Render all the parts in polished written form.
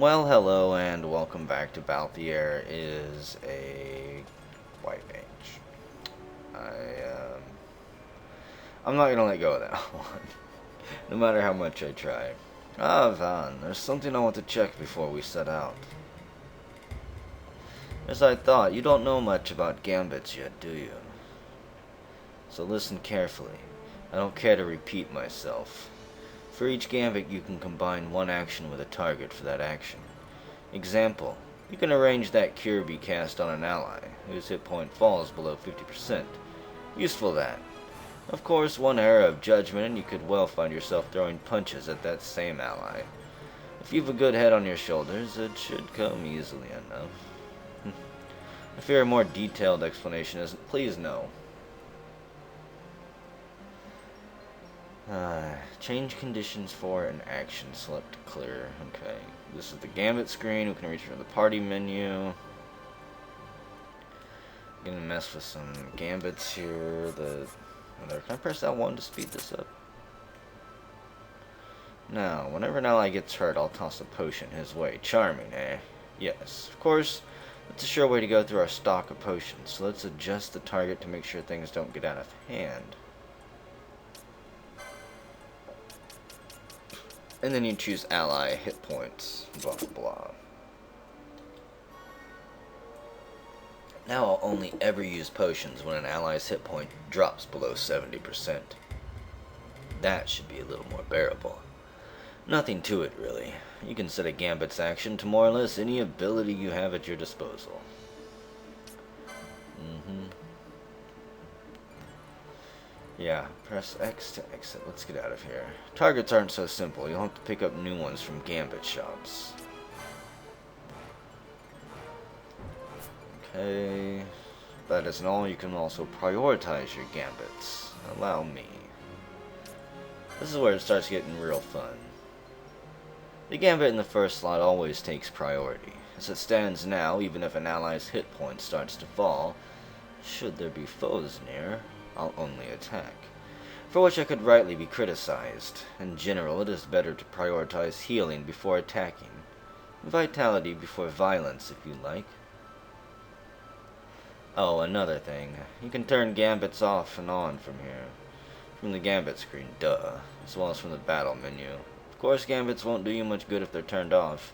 Well, hello and welcome back to Balthier is a white mage. I'm not gonna let go of that one, no matter how much I try. Ah, Van, there's something I want to check before we set out. As I thought, you don't know much about gambits yet, do you? So listen carefully. I don't care to repeat myself. For each gambit, you can combine one action with a target for that action. Example, you can arrange that cure be cast on an ally, whose hit point falls below 50%. Useful that. Of course, one error of judgment and you could well find yourself throwing punches at that same ally. If you've a good head on your shoulders, it should come easily enough. I fear a more detailed explanation isn't. Please no. Change conditions for an action. Select clear. Okay. This is the gambit screen. We can reach from the party menu. Gonna mess with some gambits here. Can I press L1 to speed this up? Now, whenever an ally gets hurt, I'll toss a potion his way. Charming, eh? Yes. Of course, that's a sure way to go through our stock of potions. So let's adjust the target to make sure things don't get out of hand. And then you choose ally, hit points, blah blah blah. Now I'll only ever use potions when an ally's hit point drops below 70%. That should be a little more bearable. Nothing to it, really. You can set a gambit's action to more or less any ability you have at your disposal. Yeah, press X to exit. Let's get out of here. Targets aren't so simple. You'll have to pick up new ones from gambit shops. Okay. That isn't all. You can also prioritize your gambits. Allow me. This is where it starts getting real fun. The gambit in the first slot always takes priority. As it stands now, even if an ally's hit point starts to fall, should there be foes near, I'll only attack. For which I could rightly be criticized. In general, it is better to prioritize healing before attacking. Vitality before violence, if you like. Oh, another thing. You can turn gambits off and on from here. From the gambit screen, duh. As well as from the battle menu. Of course, gambits won't do you much good if they're turned off.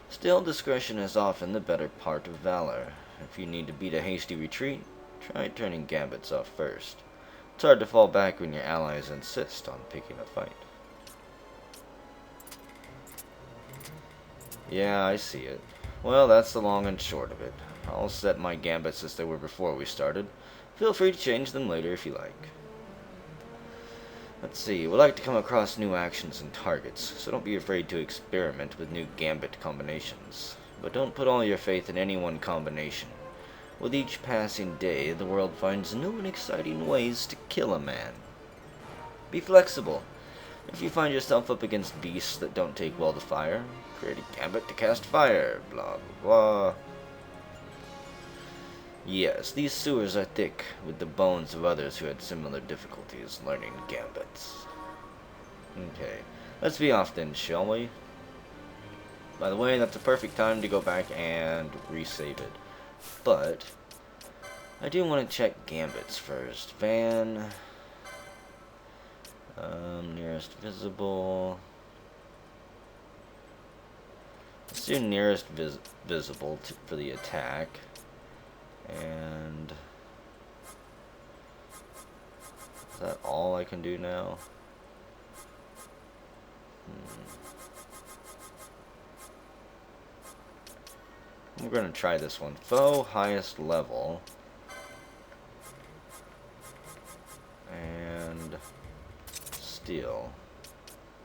Still, discretion is often the better part of valor. If you need to beat a hasty retreat, try turning gambits off first. It's hard to fall back when your allies insist on picking a fight. Yeah, I see it. Well, that's the long and short of it. I'll set my gambits as they were before we started. Feel free to change them later if you like. Let's see, we like to come across new actions and targets, so don't be afraid to experiment with new gambit combinations. But don't put all your faith in any one combination. With each passing day, the world finds new and exciting ways to kill a man. Be flexible. If you find yourself up against beasts that don't take well to fire, create a gambit to cast fire, blah blah blah. Yes, these sewers are thick with the bones of others who had similar difficulties learning gambits. Okay, let's be off then, shall we? By the way, that's a perfect time to go back and resave it. But I do want to check gambits first. Van, nearest visible. Let's do nearest visible for the attack. And is that all I can do now? We're going to try this one. Foe, highest level. And steal.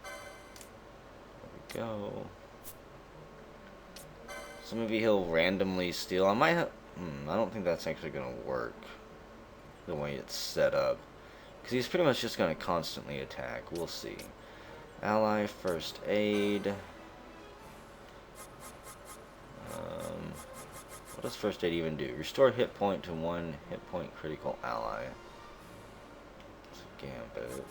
There we go. So maybe he'll randomly steal. I might have... I don't think that's actually going to work the way it's set up. Because he's pretty much just going to constantly attack. We'll see. Ally, first aid. What does first aid even do? Restore hit point to 1 hit point critical ally. It's a gambit.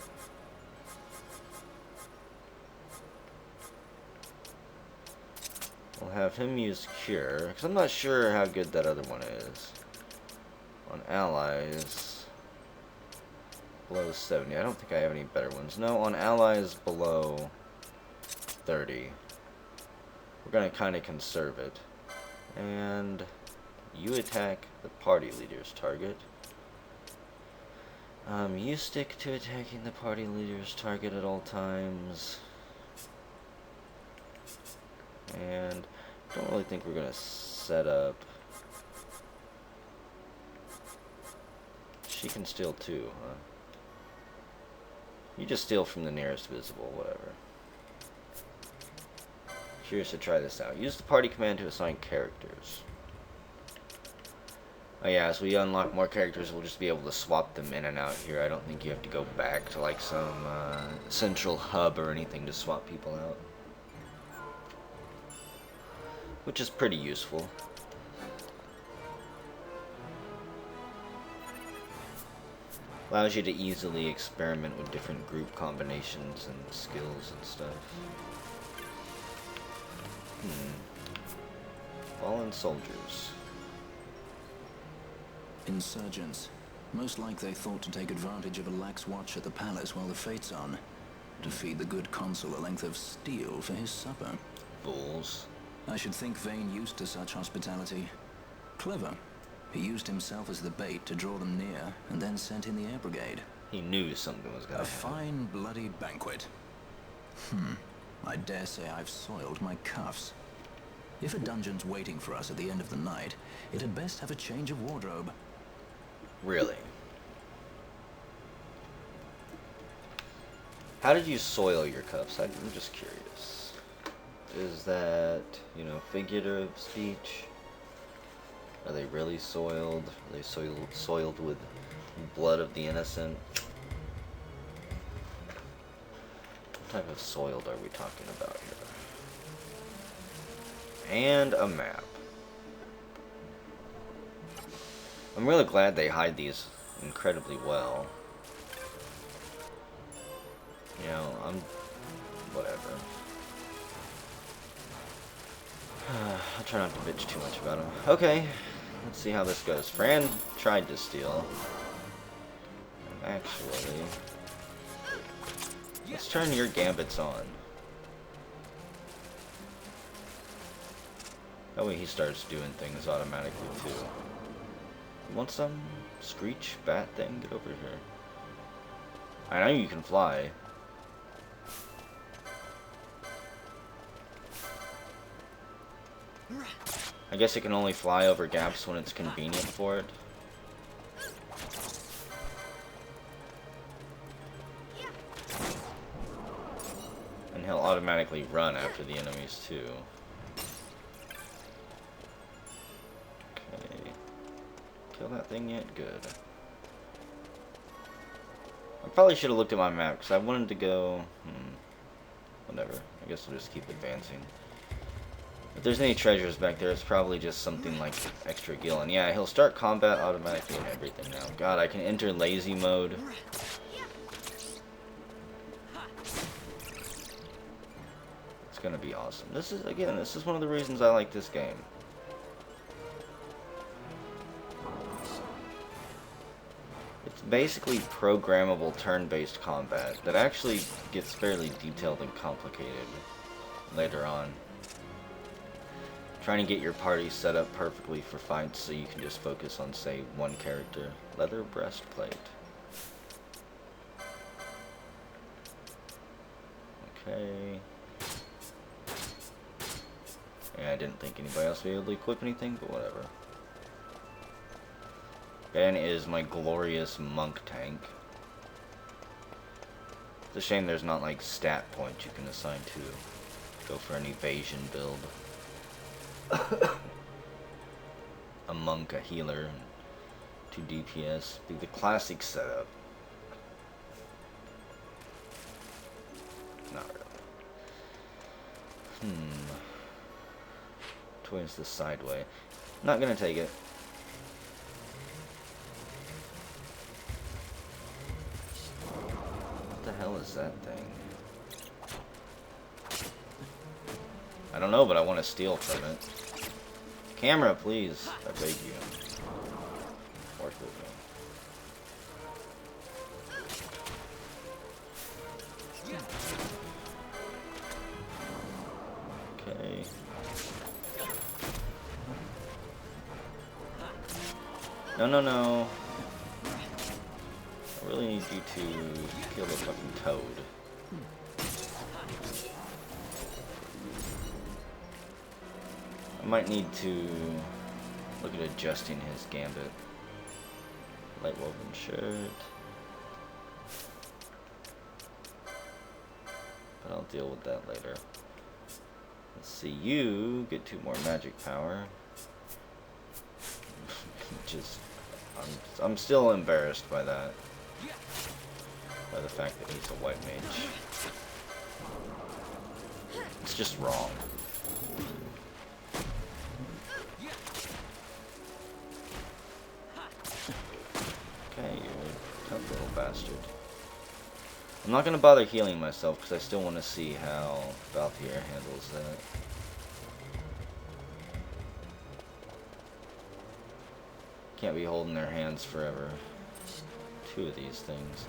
We'll have him use Cure, because I'm not sure how good that other one is. On allies, below 70. I don't think I have any better ones. No, on allies below 30. We're going to kind of conserve it. And you attack the party leader's target. You stick to attacking the party leader's target at all times. And I don't really think we're going to set up. She can steal too, huh? You just steal from the nearest visible, whatever. Curious to try this out. Use the party command to assign characters. Oh yeah, as we unlock more characters, we'll just be able to swap them in and out here. I don't think you have to go back to like some central hub or anything to swap people out. Which is pretty useful. Allows you to easily experiment with different group combinations and skills and stuff. Fallen soldiers. Insurgents. Most like they thought to take advantage of a lax watch at the palace while the fate's on. To feed the good consul a length of steel for his supper. Fools. I should think Vane used to such hospitality. Clever. He used himself as the bait to draw them near, and then sent in the air brigade. He knew something was going to happen. A fine, bloody banquet. I dare say I've soiled my cuffs. If a dungeon's waiting for us at the end of the night, it had best have a change of wardrobe. Really? How did you soil your cuffs? I'm just curious. Is that, you know, figurative speech? Are they really soiled? Are they soiled with blood of the innocent? What type of soiled are we talking about here? And a map. I'm really glad they hide these incredibly well. You know, whatever. I'll try not to bitch too much about him. Okay, let's see how this goes. Fran tried to steal. Actually, let's turn your gambits on. That way he starts doing things automatically too. You want some screech bat thing? Get over here. I know you can fly. I guess it can only fly over gaps when it's convenient for it. And he'll automatically run after the enemies too. Okay. Kill that thing yet? Good. I probably should have looked at my map because I wanted to go... Whatever. I guess I'll just keep advancing. If there's any treasures back there, it's probably just something like extra gil. And yeah, he'll start combat automatically and everything now. God, I can enter lazy mode. It's gonna be awesome. This is one of the reasons I like this game. It's basically programmable turn-based combat that actually gets fairly detailed and complicated later on. Trying to get your party set up perfectly for fights so you can just focus on, say, one character. Leather breastplate. Okay. Yeah, I didn't think anybody else would be able to equip anything, but whatever. Ben is my glorious monk tank. It's a shame there's not, like, stat points you can assign to. Go for an evasion build. A monk, a healer, and 2 DPS. Be the classic setup. Not really. Towards the sideway. Not gonna take it. What the hell is that thing? I don't know, but I want to steal from it. Camera, please. I beg you. Work with me. Okay. No, no, no. I really need you to kill the fucking toad. I might need to look at adjusting his gambit. Light woven shirt. But I'll deal with that later. Let's see, you get 2 more magic power. Just, I'm still embarrassed by that. By the fact that he's a white mage. It's just wrong. Okay, you tough little bastard. I'm not gonna bother healing myself because I still want to see how Valtier handles that. Can't be holding their hands forever. 2 of these things.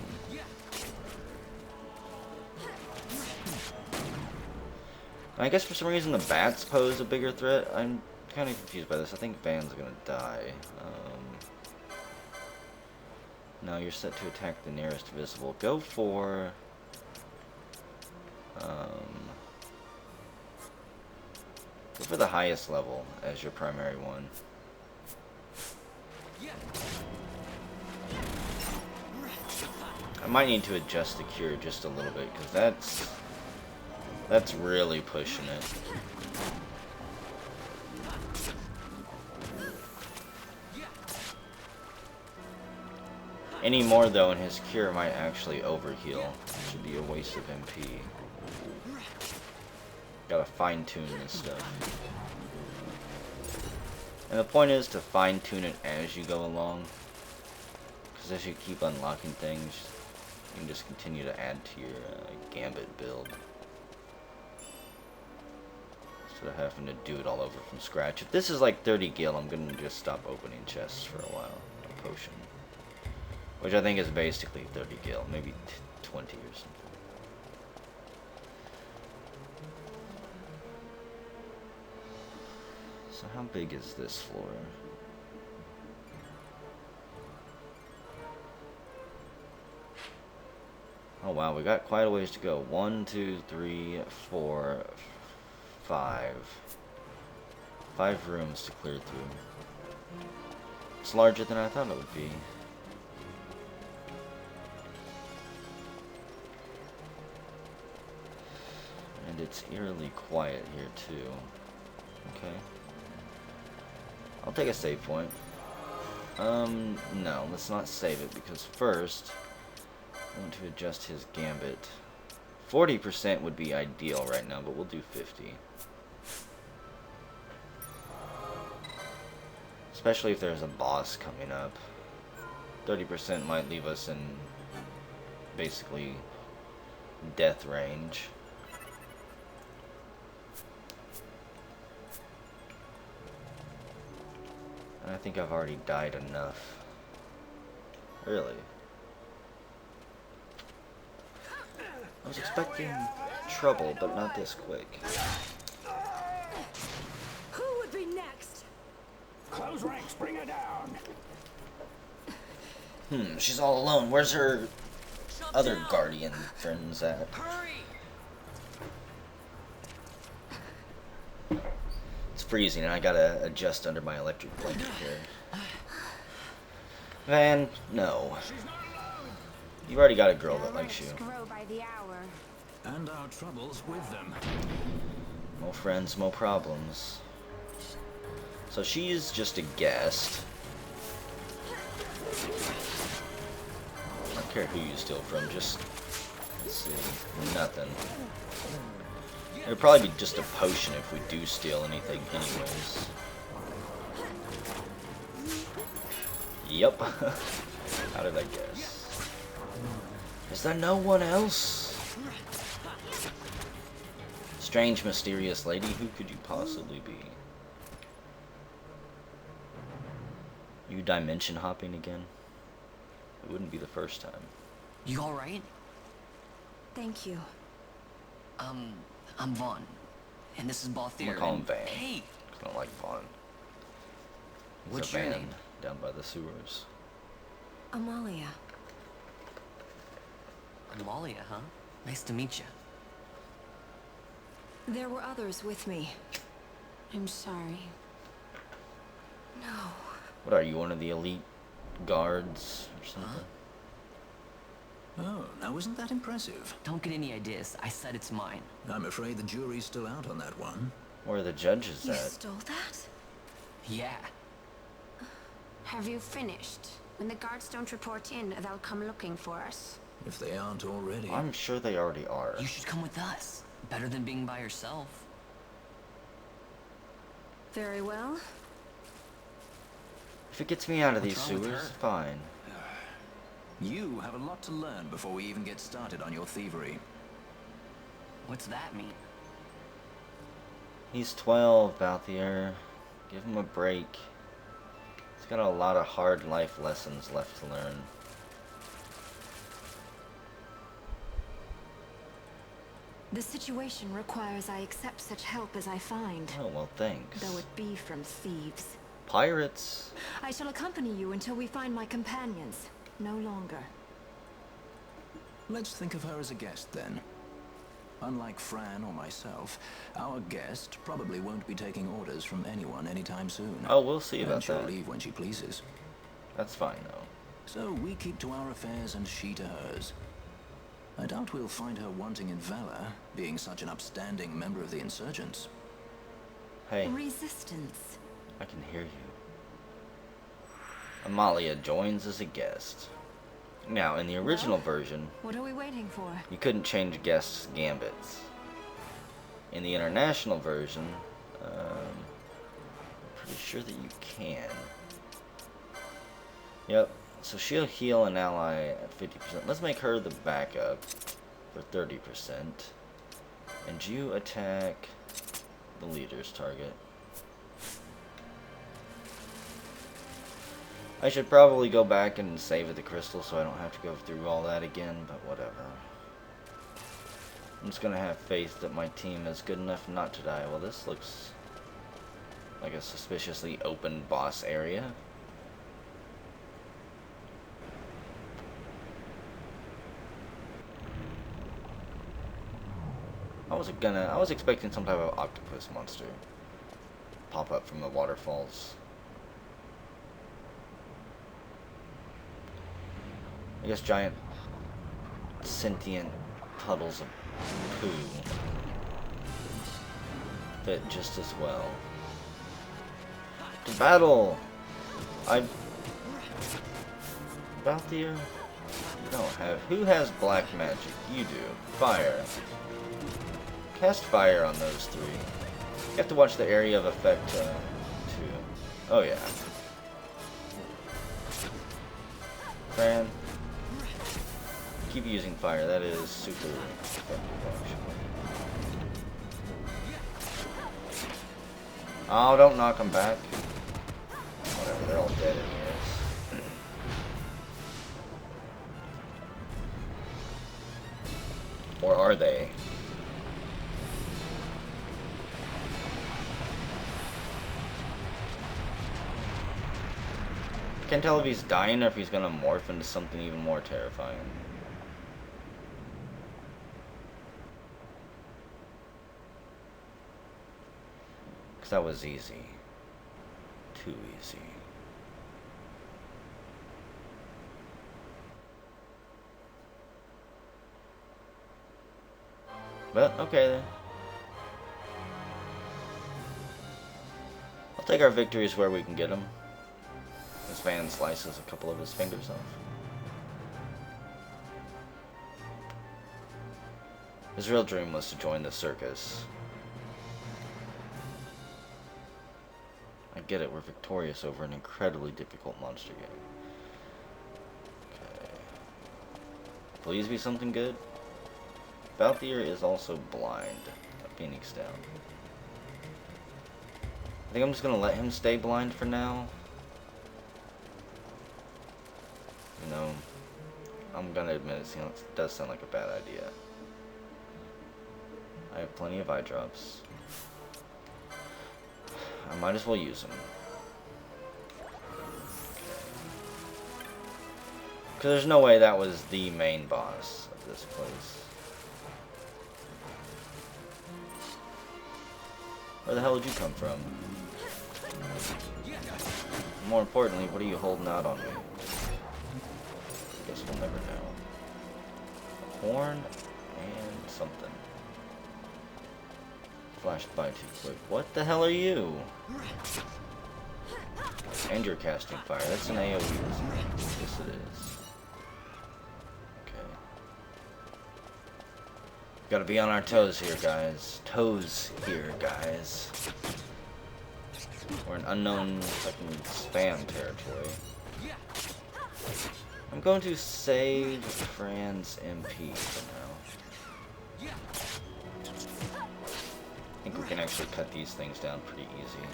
I guess for some reason the bats pose a bigger threat. I'm kind of confused by this. I think Van's gonna die. No, you're set to attack the nearest visible. Go for... go for the highest level as your primary one. I might need to adjust the cure just a little bit, because that's really pushing it. Any more though, and his cure might actually overheal. Should be a waste of MP. Gotta fine tune this stuff. And the point is to fine tune it as you go along. Because as you keep unlocking things, you can just continue to add to your gambit build. Instead of having to do it all over from scratch. If this is like 30 gil, I'm gonna just stop opening chests for a while. A potion. Which I think is basically 30 gil, maybe 20 or something. So how big is this floor? Oh wow, we got quite a ways to go. 1, 2, 3, 4, 5. 5 rooms to clear through. It's larger than I thought it would be. And it's eerily quiet here too. Okay. I'll take a save point. No, let's not save it because first I want to adjust his gambit. 40% would be ideal right now, but we'll do 50. Especially if there's a boss coming up. 30% might leave us in basically death range. And I think I've already died enough. Really? I was expecting trouble, but not this quick. Who would be next? Close ranks, bring her down. She's all alone. Where's her other guardian friends at? It's freezing and I gotta adjust under my electric blanket here. Man, no. You've already got a girl that likes you. Grow by the hour. And our troubles with them. No friends, no problems. So she's just a guest. I don't care who you steal from, just... let's see. Nothing. It would probably be just a potion if we do steal anything anyways. Yep. How did I guess? Is there no one else? It's Strange, mysterious lady, who could you possibly be? You dimension hopping again? It wouldn't be the first time. You alright? Thank you. I'm Vaughn. And this is I'm Balthier. gonna call him and- Van. Hey! I don't like Vaughn. He's What's a your van name? down by the sewers. Amalia. Amalia, huh? Nice to meet you. There were others with me. I'm sorry. No. What are you, one of the elite guards or something? Oh, now isn't that impressive? Don't get any ideas. I said it's mine. I'm afraid the jury's still out on that one. Where are the judges You at? stole that? Yeah. Have you finished? When the guards don't report in, they'll come looking for us. If they aren't already. I'm sure they already are. You should come with us. Better than being by yourself. Very well. If it gets me out of these What's wrong with sewers, her? fine. You have a lot to learn before we even get started on your thievery. What's that mean? He's 12, Balthier. Give him a break. He's got a lot of hard life lessons left to learn. The situation requires I accept such help as I find, Oh, well, thanks. though it be from thieves. Pirates? I shall accompany you until we find my companions. No longer. Let's think of her as a guest then. Unlike Fran or myself, our guest probably won't be taking orders from anyone anytime soon. Oh, we'll see And about she'll that. leave when she pleases. That's fine, though. So we keep to our affairs and she to hers. I doubt we'll find her wanting in valor, being such an upstanding member of the insurgents. Hey, Resistance. I can hear you. Amalia joins as a guest. Now, in the original version, What are we waiting for? you couldn't change guests' gambits. In the international version, I'm pretty sure that you can. Yep, so she'll heal an ally at 50%. Let's make her the backup for 30%. And you attack the leader's target. I should probably go back and save the crystal so I don't have to go through all that again, but whatever. I'm just gonna have faith that my team is good enough not to die. Well, this looks like a suspiciously open boss area. I was expecting some type of octopus monster pop up from the waterfalls. I guess giant sentient puddles of poo fit just as well. To battle! Balthier? You don't have. Who has black magic? You do. Fire. Cast fire on those three. You have to watch the area of effect too. Oh yeah. Fran. Keep using fire. That is super effective, actually. Oh, don't knock them back. Whatever, they're all dead anyways. Or are they? Can't tell if he's dying or if he's gonna morph into something even more terrifying. Cause that was easy. Too easy. But, okay then. I'll take our victories where we can get them. This Van slices a couple of his fingers off. His real dream was to join the circus. I get it, we're victorious over an incredibly difficult monster game. Okay. Please be something good. Balthier is also blind, Phoenix down. I think I'm just gonna let him stay blind for now. You know, I'm gonna admit it does sound like a bad idea. I have plenty of eye drops. I might as well use them. Because there's no way that was the main boss of this place. Where the hell did you come from? More importantly, what are you holding out on me? Guess we'll never know. A horn and something. Flashed by too quick. What the hell are you? And you're casting fire. That's an AoE, isn't it? Yes, it is. Okay. Gotta be on our toes here, guys. Toes here, guys. We're in unknown fucking spam territory. I'm going to save Fran's MP for now. I think we can actually cut these things down pretty easy.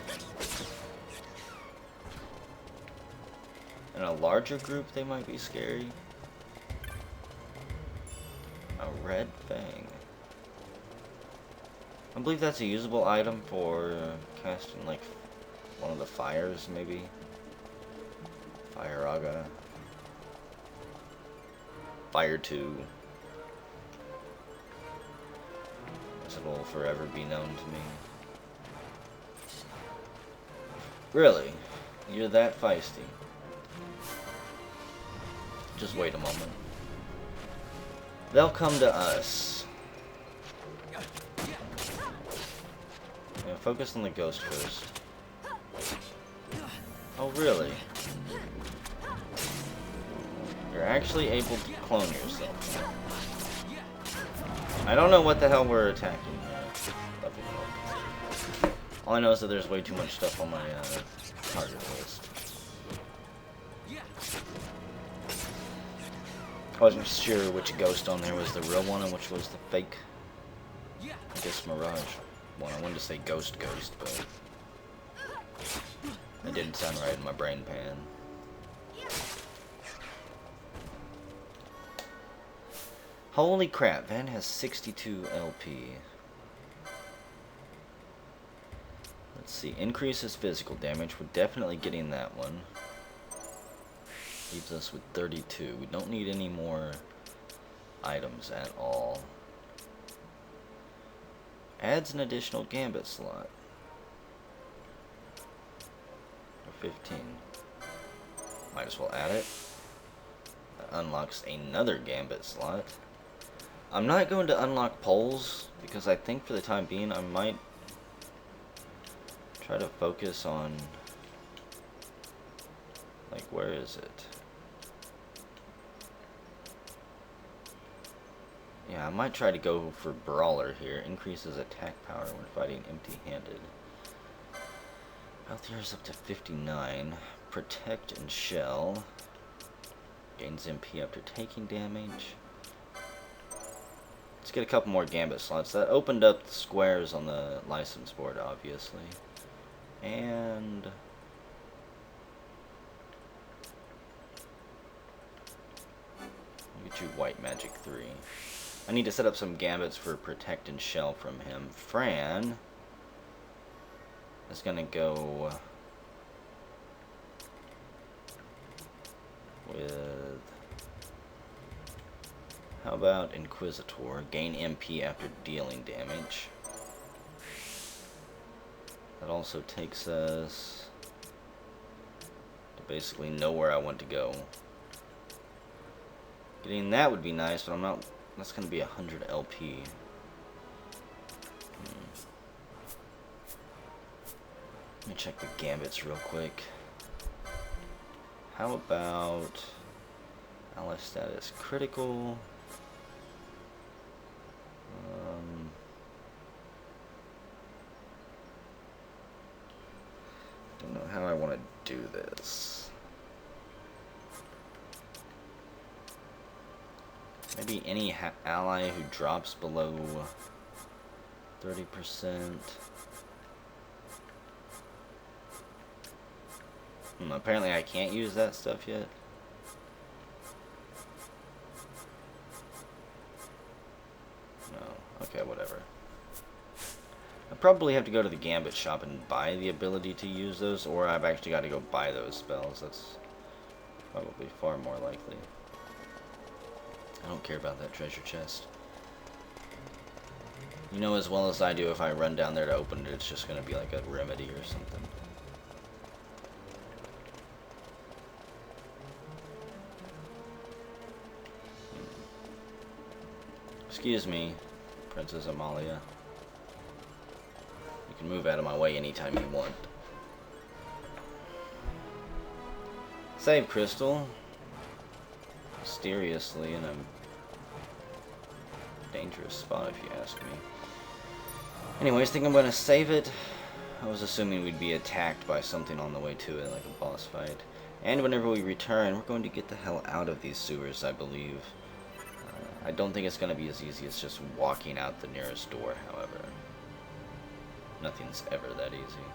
In a larger group, they might be scary. A red fang. I believe that's a usable item for casting, like, one of the fires, maybe. Fire Aga. Fire 2. As it will forever be known to me. Really? You're that feisty? Just wait a moment. They'll come to us. Yeah, focus on the ghost first. Oh, really? You're actually able to clone yourself. I don't know what the hell we're attacking here. All I know is that there's way too much stuff on my target list. I wasn't sure which ghost on there was the real one and which was the fake. I guess Mirage one. I wanted to say Ghost, but it didn't sound right in my brain pan. Holy crap, Van has 62 LP. Let's see, increases physical damage. We're definitely getting that one. Leaves us with 32. We don't need any more items at all. Adds an additional gambit slot. For 15. Might as well add it. That unlocks another gambit slot. I'm not going to unlock poles because I think for the time being I might try to focus on, like, where is it? Yeah, I might try to go for Brawler here. Increases attack power when fighting empty-handed. Health here is up to 59. Protect and Shell. Gains MP after taking damage. Let's get a couple more gambit slots. That opened up the squares on the license board, obviously. And get you White Magic 3. I need to set up some gambits for Protect and Shell from him. Fran is gonna go with, how about Inquisitor? Gain MP after dealing damage. That also takes us to basically nowhere I want to go. Getting that would be nice, but I'm not. That's going to be 100 LP. Let me check the gambits real quick. How about ally status critical? Don't know how I want to do this. Maybe any ally who drops below 30%. Apparently I can't use that stuff yet. No. Okay, whatever. I probably have to go to the Gambit shop and buy the ability to use those, or I've actually got to go buy those spells. That's probably far more likely. I don't care about that treasure chest. You know as well as I do, if I run down there to open it, it's just going to be like a remedy or something. Excuse me, Princess Amalia. You can move out of my way anytime you want. Save crystal. Mysteriously in a dangerous spot, if you ask me. Anyways, I think I'm going to save it. I was assuming we'd be attacked by something on the way to it, like a boss fight. And whenever we return, we're going to get the hell out of these sewers, I believe. I don't think it's going to be as easy as just walking out the nearest door, however. Nothing's ever that easy.